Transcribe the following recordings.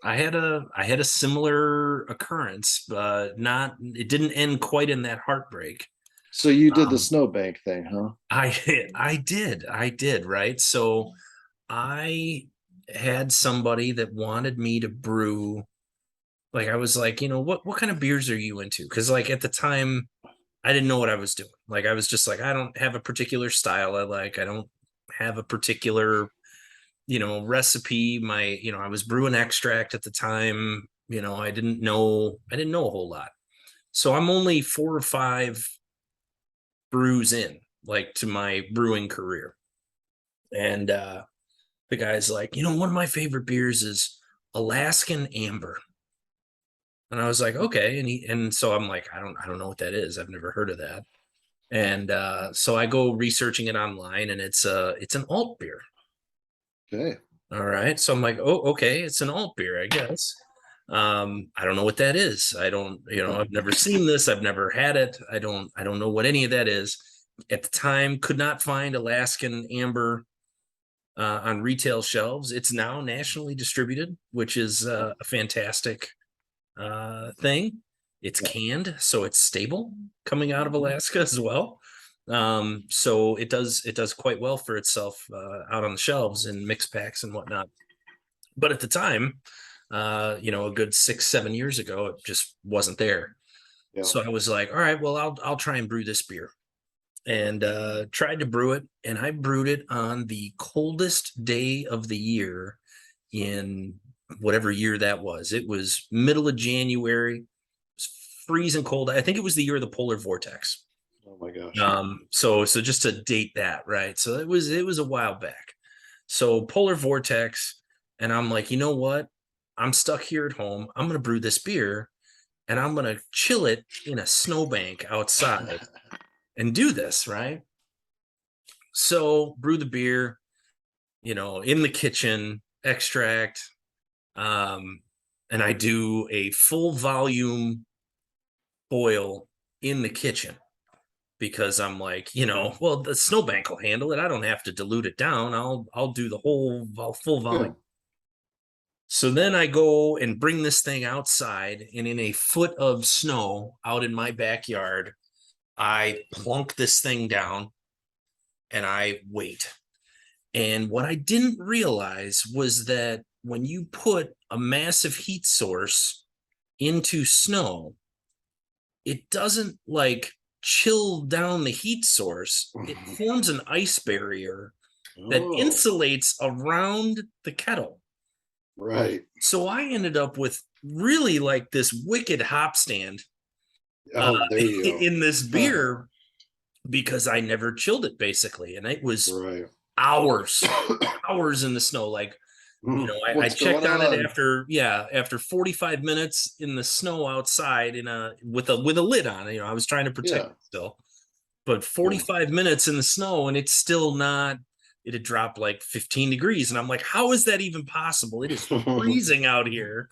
I had a similar occurrence, but not it didn't end quite in that heartbreak. So you did the Um, snowbank thing, huh? I did, right? So I had somebody that wanted me to brew. Like I was like, what kind of beers are you into? Because like at the time, I didn't know what I was doing. Like I was just like, I don't have a particular style I like. I don't have a particular, recipe. I was brewing extract at the time. I didn't know a whole lot. So I'm only 4 or 5 brews in, like to my brewing career. And the guy's like, one of my favorite beers is Alaskan Amber. And I was like, okay. And so I'm like, I don't know what that is. I've never heard of that. And so I go researching it online, and it's an alt beer. Okay. All right. So I'm like, oh, okay, it's an alt beer, I guess. I don't know what that is. I don't, I've never seen this. I've never had it. I don't know what any of that is. At the time, could not find Alaskan Amber on retail shelves. It's now nationally distributed, which is a fantastic thing. It's canned, so it's stable coming out of Alaska as well. So it does quite well for itself out on the shelves in mixed packs and whatnot. But at the time, a good 6, 7 years ago, it just wasn't there. Yeah. So I was like, all right, well, I'll try and brew this beer, and tried to brew it, and I brewed it on the coldest day of the year in whatever year that was. It was middle of January. It was freezing cold. I think it was the year of the polar vortex. Oh my gosh. So just to date that, right? So it was a while back. So polar vortex, and I'm like, you know what? I'm stuck here at home. I'm gonna brew this beer, and I'm gonna chill it in a snowbank outside and do this, right? So brew the beer, in the kitchen, extract, um, and I do a full volume boil in the kitchen because I'm like, well, the snowbank will handle it. I don't have to dilute it down. I'll do the whole full Yeah. volume. So then I go and bring this thing outside, and in a foot of snow out in my backyard, I plunk this thing down and I wait. And what I didn't realize was that when you put a massive heat source into snow, it doesn't like chill down the heat source. It forms an ice barrier that Oh, insulates around the kettle. right. So I ended up with really like this wicked hop stand Oh, there you go. in this beer because I never chilled it basically. And it was Right. hours, hours in the snow. Like, I What's going checked on it on? after 45 minutes in the snow outside with a lid on it. I was trying to protect Yeah. it still, but Yeah. 45 minutes in the snow, and it's still not. It had dropped like 15 degrees, and I'm like, how is that even possible? It is freezing out here,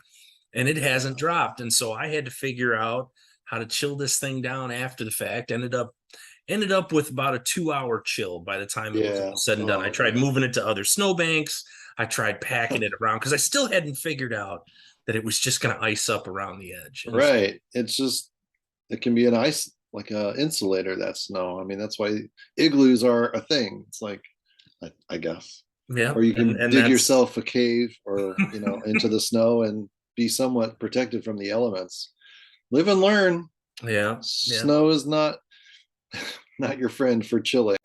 and it hasn't dropped. And so I had to figure out how to chill this thing down after the fact. Ended up with about a 2-hour chill by the time it was all Yeah. said and done. I Oh tried man. moving it to other snowbanks. I tried packing it around because I still hadn't figured out that it was just going to ice up around the edge. And Right. It's just it can be an ice like a insulator that snow. I mean, that's why igloos are a thing. It's like I guess. yeah, Or you and can and dig that's yourself a cave or, into the snow and be somewhat protected from the elements. Live and learn. yeah, yeah. Snow is not not your friend for chilling.